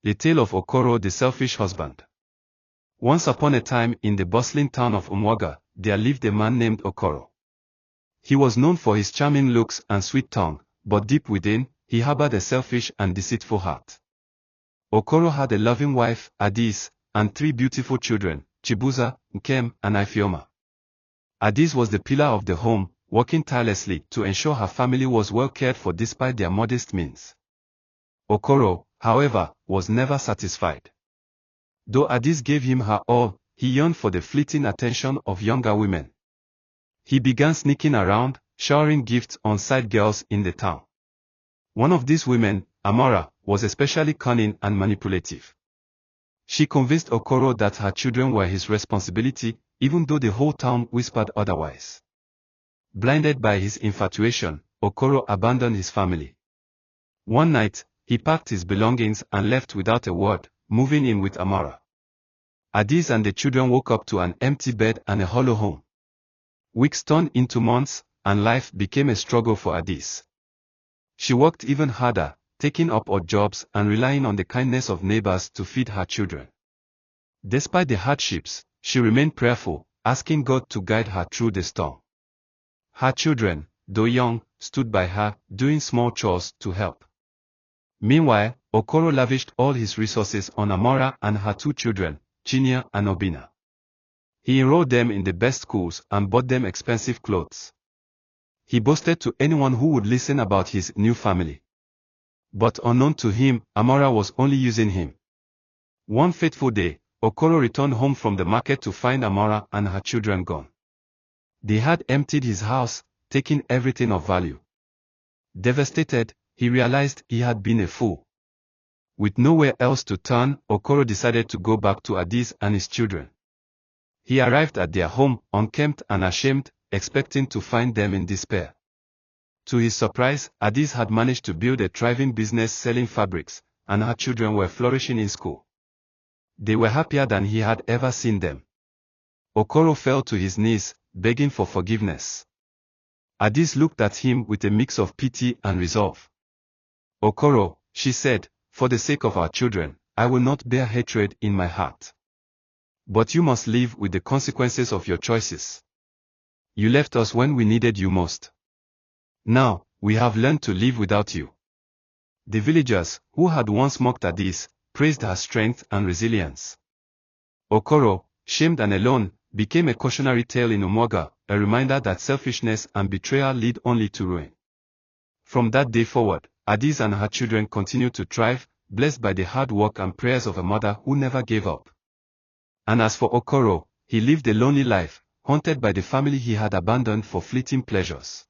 The tale of Okoro the selfish husband. Once upon a time in the bustling town of Umuaga, there lived a man named Okoro. He was known for his charming looks and sweet tongue, but deep within, he harbored a selfish and deceitful heart. Okoro had a loving wife, Adis, and 3 beautiful children, Chibuza, Nkem, and Ifeoma. Adis was the pillar of the home, working tirelessly to ensure her family was well cared for despite their modest means. Okoro, however, was never satisfied. Though Adis gave him her all, he yearned for the fleeting attention of younger women. He began sneaking around, showering gifts on side girls in the town. One of these women, Amara, was especially cunning and manipulative. She convinced Okoro that her children were his responsibility, even though the whole town whispered otherwise. Blinded by his infatuation, Okoro abandoned his family. One night, he packed his belongings and left without a word, moving in with Amara. Adis and the children woke up to an empty bed and a hollow home. Weeks turned into months, and life became a struggle for Adis. She worked even harder, taking up odd jobs and relying on the kindness of neighbors to feed her children. Despite the hardships, she remained prayerful, asking God to guide her through the storm. Her children, though young, stood by her, doing small chores to help. Meanwhile, Okoro lavished all his resources on Amara and her 2 children, Chinya and Obina. He enrolled them in the best schools and bought them expensive clothes. He boasted to anyone who would listen about his new family. But unknown to him, Amara was only using him. One fateful day, Okoro returned home from the market to find Amara and her children gone. They had emptied his house, taking everything of value. Devastated, he realized he had been a fool. With nowhere else to turn, Okoro decided to go back to Adis and his children. He arrived at their home, unkempt and ashamed, expecting to find them in despair. To his surprise, Adis had managed to build a thriving business selling fabrics, and her children were flourishing in school. They were happier than he had ever seen them. Okoro fell to his knees, begging for forgiveness. Adis looked at him with a mix of pity and resolve. "Okoro," she said, "for the sake of our children, I will not bear hatred in my heart. But you must live with the consequences of your choices. You left us when we needed you most. Now, we have learned to live without you." The villagers, who had once mocked Adis, praised her strength and resilience. Okoro, shamed and alone, became a cautionary tale in Umuaga, a reminder that selfishness and betrayal lead only to ruin. From that day forward, Adis and her children continued to thrive, blessed by the hard work and prayers of a mother who never gave up. And as for Okoro, he lived a lonely life, haunted by the family he had abandoned for fleeting pleasures.